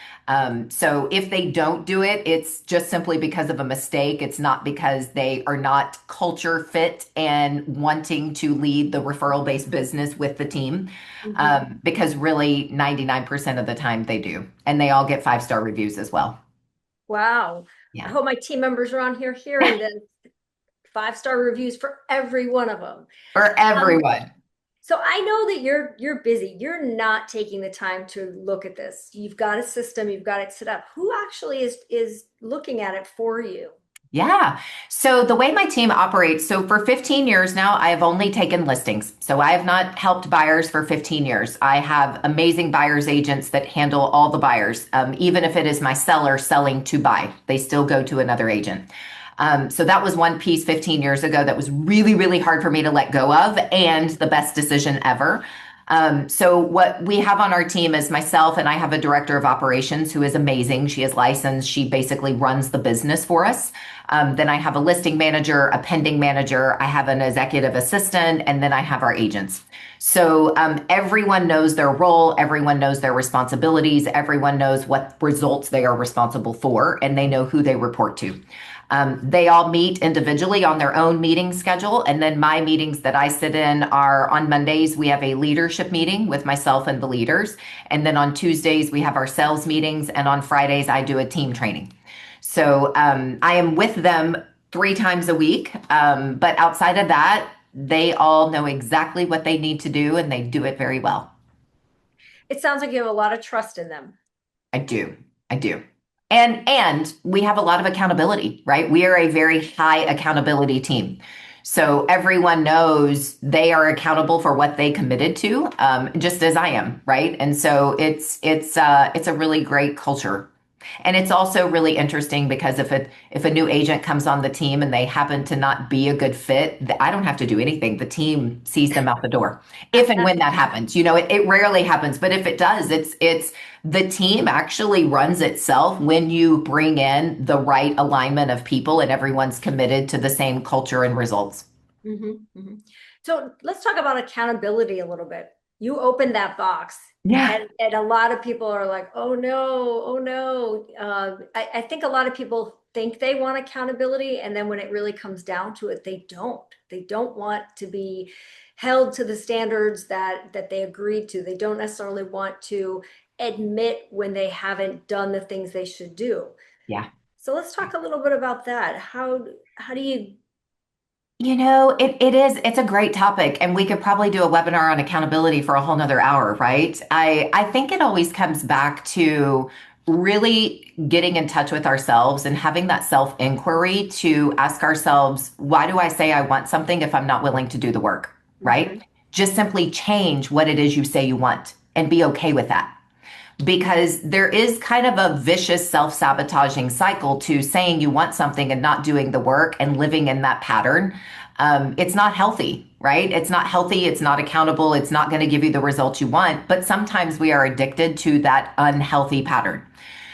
So if they don't do it, it's just simply because of a mistake. It's not because they are not culture fit and wanting to lead the referral based business with the team. Mhm. Because really 99% of the time they do. And they all get five-star reviews as well. Wow. I Yeah. hope my team members are on here hearing this. Five-star reviews for every one of them. For Um, everyone. so I know that you're busy. You're not taking the time to look at this. You've got a system, you've got it set up. Who actually is looking at it for you? Yeah. So the way my team operates, so for 15 years now, I have only taken listings. So I have not helped buyers for 15 years. I have amazing buyers agents that handle all the buyers. Even if it is my seller selling to buy, they still go to another agent. So that was one piece 15 years ago that was really, really hard for me to let go of and the best decision ever. So what we have on our team is myself, and I have a director of operations who is amazing. She is licensed. She basically runs the business for us. Then I have a listing manager, a pending manager. I have an executive assistant, and then I have our agents. So everyone knows their role, everyone knows their responsibilities, everyone knows what results they are responsible for, and they know who they report to. They all meet individually on their own meeting schedule. And then my meetings that I sit in are on Mondays, we have a leadership meeting with myself and the leaders. And then on Tuesdays, we have our sales meetings. And on Fridays, I do a team training. So I am with them 3 times a week. But outside of that, they all know exactly what they need to do and they do it very well. It sounds like you have a lot of trust in them. I do. I do. And we have a lot of accountability, right? We are a very high accountability team. So everyone knows they are accountable for what they committed to, just as I am, right? And so it's a really great culture. And it's also really interesting because if a new agent comes on the team and they happen to not be a good fit, I don't have to do anything. The team sees them out the door. If and when that happens, it rarely happens, but if it does, it's the team actually runs itself when you bring in the right alignment of people and everyone's committed to the same culture and results. So let's talk about accountability a little bit. You opened that box. Yeah. And a lot of people are like, oh no, oh no. I think a lot of people think they want accountability. And then when it really comes down to it, they don't. They don't want to be held to the standards that they agreed to. They don't necessarily want to admit when they haven't done the things they should do. Yeah. So let's talk a little bit about that. How do you? It's a great topic, and we could probably do a webinar on accountability for a whole nother hour, right? I think it always comes back to really getting in touch with ourselves and having that self-inquiry to ask ourselves, why do I say I want something if I'm not willing to do the work, right? Just simply change what it is you say you want and be okay with that. Because there is kind of a vicious self-sabotaging cycle to saying you want something and not doing the work and living in that pattern. It's not healthy, right? It's not healthy. It's not accountable. It's not going to give you the results you want. But sometimes we are addicted to that unhealthy pattern.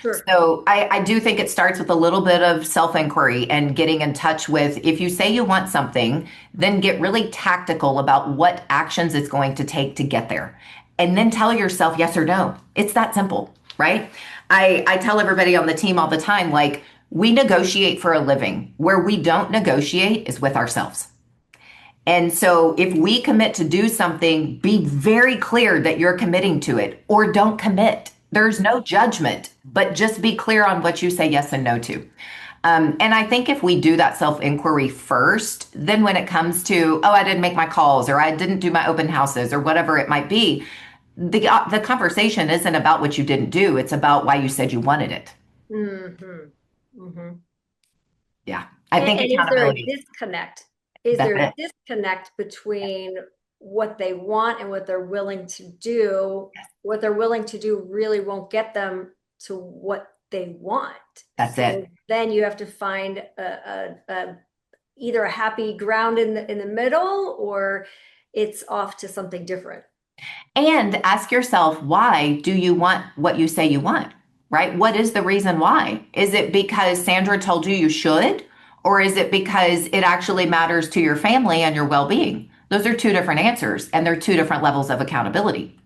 Sure. So I do think it starts with a little bit of self-inquiry and getting in touch with, if you say you want something, then get really tactical about what actions it's going to take to get there. And then tell yourself yes or no. It's that simple, right? I tell everybody on the team all the time, like, we negotiate for a living. Where we don't negotiate is with ourselves. And so if we commit to do something, be very clear that you're committing to it, or don't commit. There's no judgment, but just be clear on what you say yes and no to. And I think if we do that self-inquiry first, then when it comes to, oh, I didn't make my calls, or I didn't do my open houses, or whatever it might be, the conversation isn't about what you didn't do. It's about why you said you wanted it. Yeah. I think And accountability. is there a disconnect? Is there a disconnect between what they want and what they're willing to do? What they're willing to do really won't get them to what they want. That's it. Then you have to find either a happy ground in the middle, or it's off to something different. And ask yourself, why do you want what you say you want, right? What is the reason why? Is it because Sandra told you you should? Or is it because it actually matters to your family and your well-being? Those are 2 different answers, and they're 2 different levels of accountability.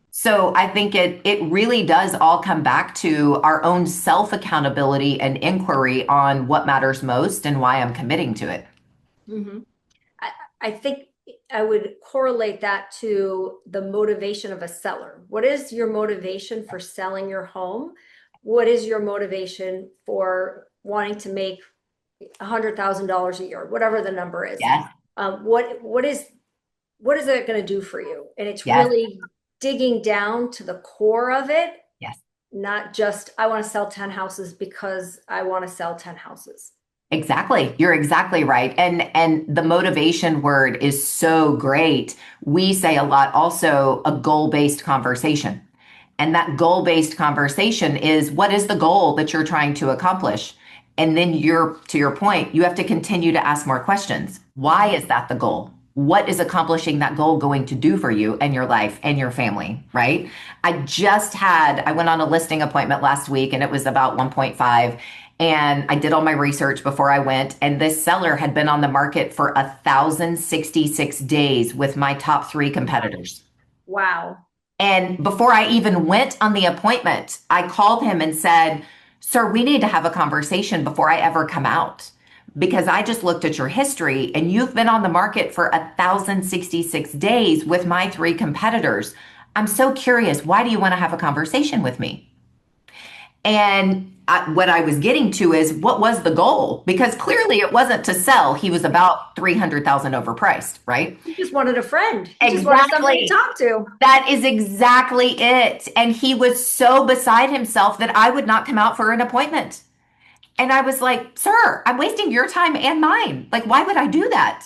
So I think it really does all come back to our own self-accountability and inquiry on what matters most and why I'm committing to it. I think I would correlate that to the motivation of a seller. What is your motivation for selling your home? What is your motivation for wanting to make $100,000 a year, whatever the number is? Yes. What is it going to do for you? And it's Yes. really digging down to the core of it. Yes. Not just, I want to sell 10 houses because I want to sell 10 houses. Exactly. You're exactly right. And the motivation word is so great. We say a lot also a goal-based conversation. And that goal-based conversation is, what is the goal that you're trying to accomplish? And then to your point, you have to continue to ask more questions. Why is that the goal? What is accomplishing that goal going to do for you and your life and your family, right? I went on a listing appointment last week and it was about 1.5. And I did all my research before I went. And this seller had been on the market for 1,066 days with my top three competitors. Wow. And before I even went on the appointment, I called him and said, Sir, we need to have a conversation before I ever come out. Because I just looked at your history and you've been on the market for 1,066 days with my three competitors. I'm so curious. Why do you want to have a conversation with me? And what I was getting to is what was the goal? Because clearly it wasn't to sell. He was about 300,000 overpriced, right? He just wanted a friend. He just wanted somebody Exactly. to talk to. That is exactly it. And he was so beside himself that I would not come out for an appointment. And I was like, sir, I'm wasting your time and mine. Like, why would I do that?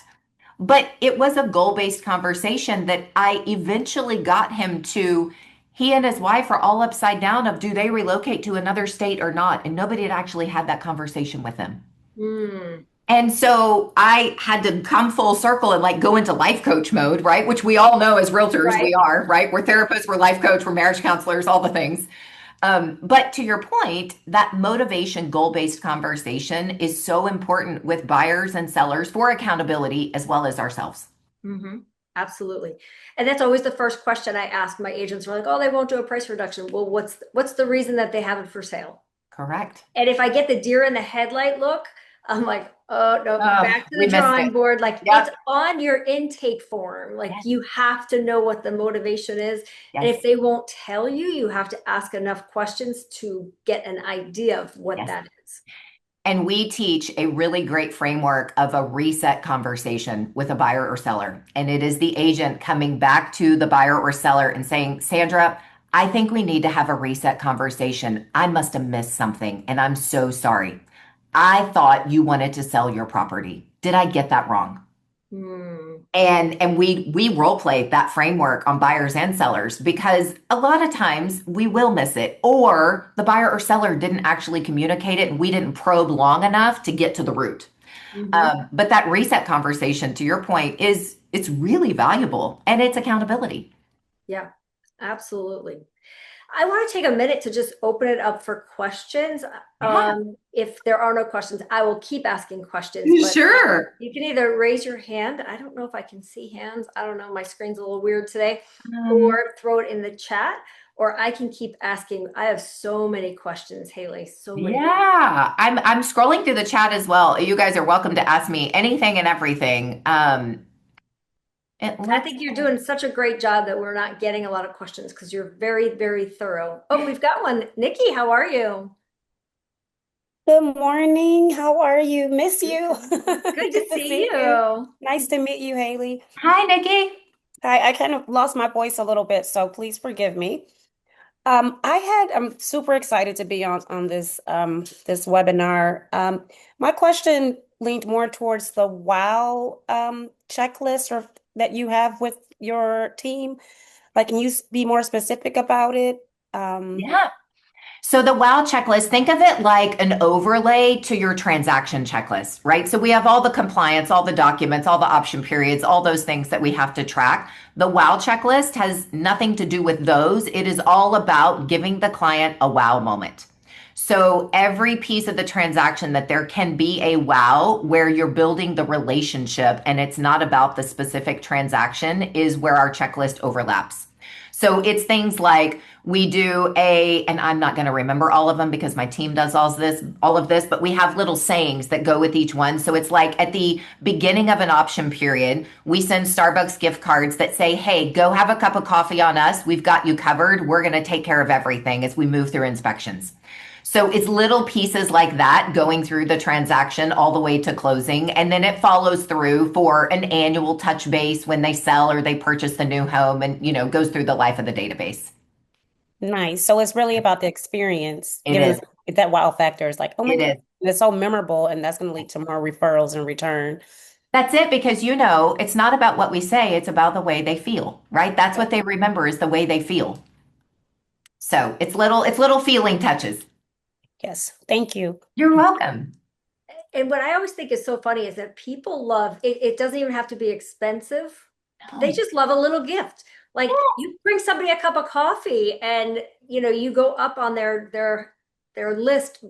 But it was a goal-based conversation that I eventually got him to. He and his wife are all upside down of do they relocate to another state or not? And nobody had actually had that conversation with him. Hmm. And so I had to come full circle and like go into life coach mode, right? Which we all know as realtors, we Right. are, right? We're therapists, we're life coach, we're marriage counselors, all the things. But to your point, that motivation goal-based conversation is so important with buyers and sellers for accountability as well as ourselves. Mm-hmm. Absolutely. And that's always the first question I ask my agents. We're like, oh, they won't do a price reduction. Well, what's the reason that they have it for sale? Correct. And if I get the deer in the headlight look, I'm like, oh no, Oh, back to we the missed drawing it. board. Like it's Yep. on your intake form. Like Yes. you have to know what the motivation is. And Yes. if they won't tell you, you have to ask enough questions to get an idea of what Yes. that is. And we teach a really great framework of a reset conversation with a buyer or seller. And it is the agent coming back to the buyer or seller and saying, Sandra, I think we need to have a reset conversation. I must have missed something and I'm so sorry. I thought you wanted to sell your property. Did I get that wrong? Hmm. And we role play that framework on buyers and sellers because a lot of times we will miss it or the buyer or seller didn't actually communicate it and we didn't probe long enough to get to the root. Mm-hmm. But that reset conversation, to your point, it's really valuable and it's accountability. Yeah, absolutely. I want to take a minute to just open it up for questions. Yeah, If there are no questions, I will keep asking questions, but sure. you can either raise your hand. I don't know if I can see hands. I don't know. My screen's a little weird today, Um, or throw it in the chat, or I can keep asking. I have so many questions, Haley, so many questions. yeah, I'm scrolling through the chat as well. You guys are welcome to ask me anything and everything. It I looks think you're doing such a great job that we're not getting a lot of questions because you're very, very thorough. Oh, we've got one. Nikki, how are you? Good morning. How are you? Miss you. Good to Good to see see you. you. Nice to meet you, Haley. Hi, Nikki. I kind of lost my voice a little bit, so please forgive me. I'm super excited to be on this webinar. My question leaned more towards the wow checklist or that you have with your team. Like, can you be more specific about it? Um, Yeah. So the WOW checklist, think of it like an overlay to your transaction checklist, right? So we have all the compliance, all the documents, all the option periods, all those things that we have to track. The WOW checklist has nothing to do with those. It is all about giving the client a wow moment. So every piece of the transaction that there can be a wow where you're building the relationship and it's not about the specific transaction is where our checklist overlaps. So it's things like we do and I'm not going to remember all of them because my team does all of this, but we have little sayings that go with each one. So it's like at the beginning of an option period, we send Starbucks gift cards that say, hey, go have a cup of coffee on us. We've got you covered. We're going to take care of everything as we move through inspections. So it's little pieces like that going through the transaction all the way to closing. And then it follows through for an annual touch base when they sell or they purchase the new home and, goes through the life of the database. Nice. So it's really about the experience, It given is. that wow factor is like, oh my It God, is. it's so memorable, and that's going to lead to more referrals in return. That's it because it's not about what we say, it's about the way they feel, right? That's what they remember is the way they feel. So it's little feeling touches. Yes. Thank you. You're welcome. And what I always think is so funny is that people love it. It doesn't even have to be expensive. They No. just love a little gift. Like you bring somebody a cup of coffee and you go up on their list,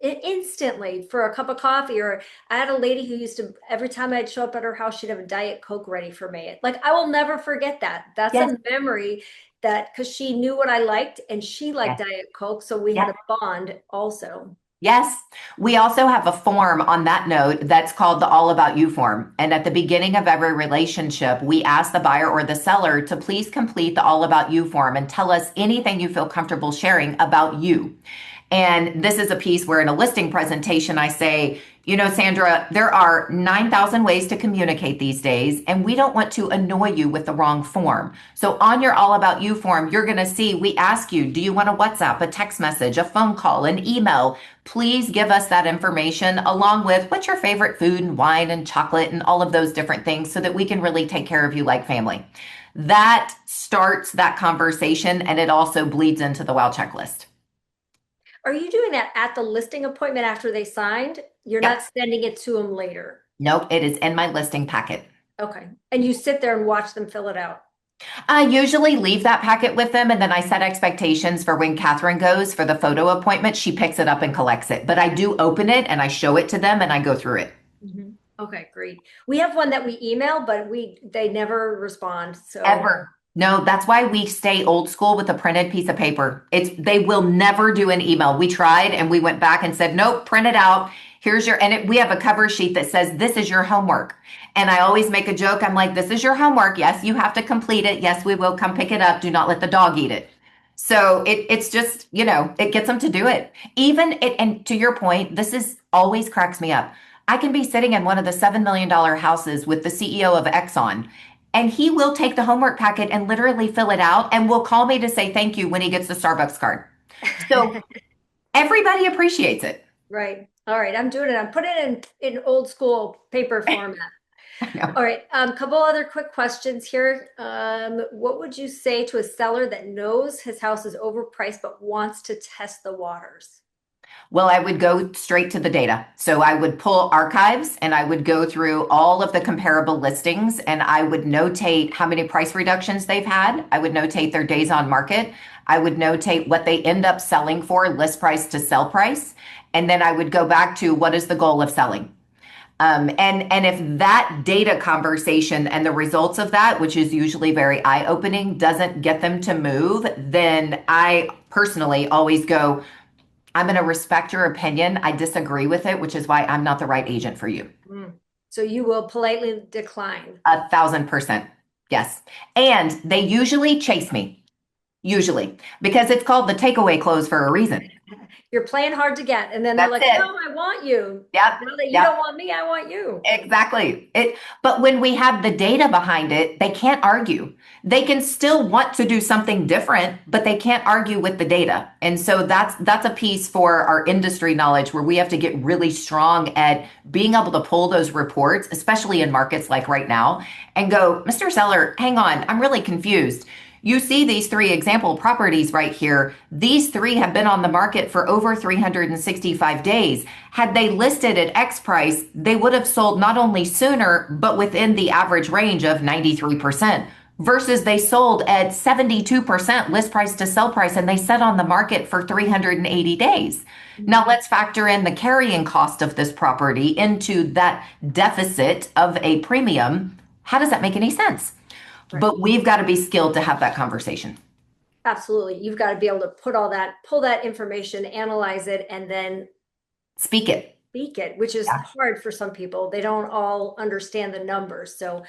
instantly for a cup of coffee. Or I had a lady who used to, every time I'd show up at her house, she'd have a Diet Coke ready for me. Like I will never forget that. That's Yes. a memory that because she knew what I liked and she liked Yes. Diet Coke. So we had Yes. a bond also. Yes. We also have a form on that note that's called the All About You form. And at the beginning of every relationship, we ask the buyer or the seller to please complete the All About You form and tell us anything you feel comfortable sharing about you. And this is a piece where in a listing presentation, I say, Sandra, there are 9,000 ways to communicate these days, and we don't want to annoy you with the wrong form. So on your All About You form, you're going to see we ask you, do you want a WhatsApp, a text message, a phone call, an email? Please give us that information along with what's your favorite food and wine and chocolate and all of those different things so that we can really take care of you like family. That starts that conversation and it also bleeds into the wow checklist. Are you doing that at the listing appointment after they signed? You're not Yep. sending it to them later. Nope, it is in my listing packet. Okay. And you sit there and watch them fill it out. I usually leave that packet with them and then I set expectations for when Catherine goes for the photo appointment. She picks it up and collects it. But I do open it and I show it to them and I go through it. Mhm. Okay, great. We have one that we email, but they never respond. So Ever. No, that's why we stay old school with a printed piece of paper. They will never do an email. We tried and we went back and said, nope, print it out. Here's we have a cover sheet that says, this is your homework. And I always make a joke. I'm like, this is your homework. Yes, you have to complete it. Yes, we will come pick it up. Do not let the dog eat it. So it's just, it gets them to do it. And to your point, this is always cracks me up. I can be sitting in one of the $7 million houses with the CEO of Exxon, and he will take the homework packet and literally fill it out and will call me to say thank you when he gets the Starbucks card. So everybody appreciates it. right. All right. I'm doing it. I'm putting it in old school paper format. I know. All right. Couple other quick questions here. What would you say to a seller that knows his house is overpriced but wants to test the waters? Well, I would go straight to the data. So I would pull archives and I would go through all of the comparable listings and I would notate how many price reductions they've had. I would notate their days on market. I would notate what they end up selling for, list price to sell price. And then I would go back to what is the goal of selling. And if that data conversation and the results of that, which is usually very eye-opening, doesn't get them to move, then I personally always go, I'm going to respect your opinion. I disagree with it, which is why I'm not the right agent for you. So you will politely decline. 1,000%. Yes. And they usually chase me, usually, because it's called the takeaway close for a reason. You're playing hard to get. And then they're That's like, it. no, I want you. Yep. Now that you Yep. don't want me, I want you. Exactly. But when we have the data behind it, they can't argue. They can still want to do something different, but they can't argue with the data. And so that's a piece for our industry knowledge where we have to get really strong at being able to pull those reports, especially in markets like right now, and go, Mr. Seller, hang on, I'm really confused. You see these three example properties right here. These three have been on the market for over 365 days. Had they listed at X price, they would have sold not only sooner, but within the average range of 93%, versus they sold at 72% list price to sell price and they sat on the market for 380 days. Now let's factor in the carrying cost of this property into that deficit of a premium. How does that make any sense? Right. But we've got to be skilled to have that conversation. Absolutely. You've got to be able to pull that information, analyze it, and then Speak it. speak it, which is hard for some people. They don't all understand the numbers. So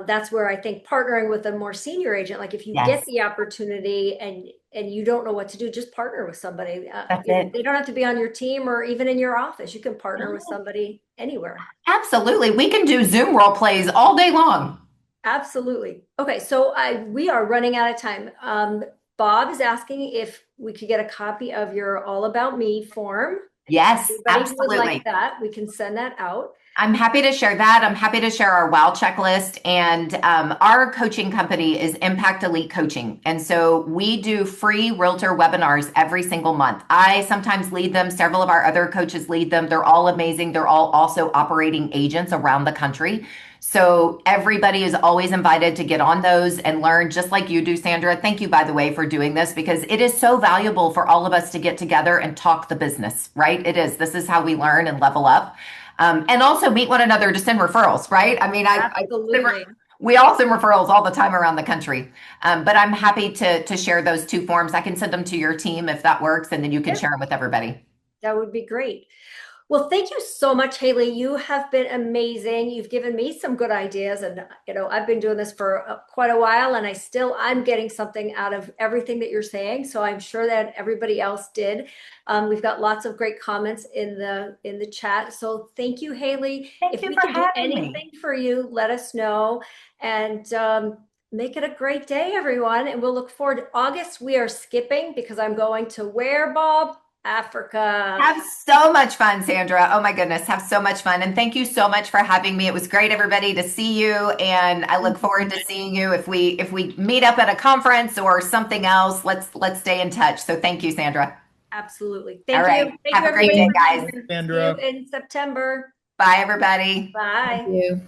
that's where I think partnering with a more senior agent, like if you get the opportunity and you don't know what to do, just partner with somebody. That's it. They don't have to be on your team or even in your office. You can partner with somebody anywhere. Absolutely. We can do Zoom role plays all day long. Absolutely. Okay, so we are running out of time. Bob is asking if we could get a copy of your All About Me form. Yes, Anybody who would absolutely. like that, we can send that out. I'm happy to share that. I'm happy to share our WOW checklist. And our coaching company is Impact Elite Coaching. And so we do free realtor webinars every single month. I sometimes lead them, several of our other coaches lead them. They're all amazing. They're all also operating agents around the country. So everybody is always invited to get on those and learn just like you do, Sandra. Thank you, by the way, for doing this because it is so valuable for all of us to get together and talk the business, right? It is. This is how we learn and level up. And also meet one another to send referrals, right? I mean, Absolutely. we all send referrals all the time around the country. But I'm happy to share those two forms. I can send them to your team if that works, and then you can Yep, share them with everybody. that would be great. Well, thank you so much, Haley. You have been amazing. You've given me some good ideas, and I've been doing this for quite a while, and I'm getting something out of everything that you're saying. So I'm sure that everybody else did. We've got lots of great comments in the chat. So thank you, Haley. Thank If you we for can do having me. anything for you, let us know, and make it a great day, everyone. And we'll look forward to August. We are skipping because I'm going to where, Bob? Africa. Have so much fun, Sandra. Oh my goodness, have so much fun. And thank you so much for having me. It was great, everybody, to see you. And I look forward to seeing you if we meet up at a conference or something else. Let's stay in touch. So thank you, Sandra. Absolutely. All Thank you. right. Thank you, Have a great everybody, day, for guys. joining. See you Sandra. in September. Bye, everybody. Thank Bye. you.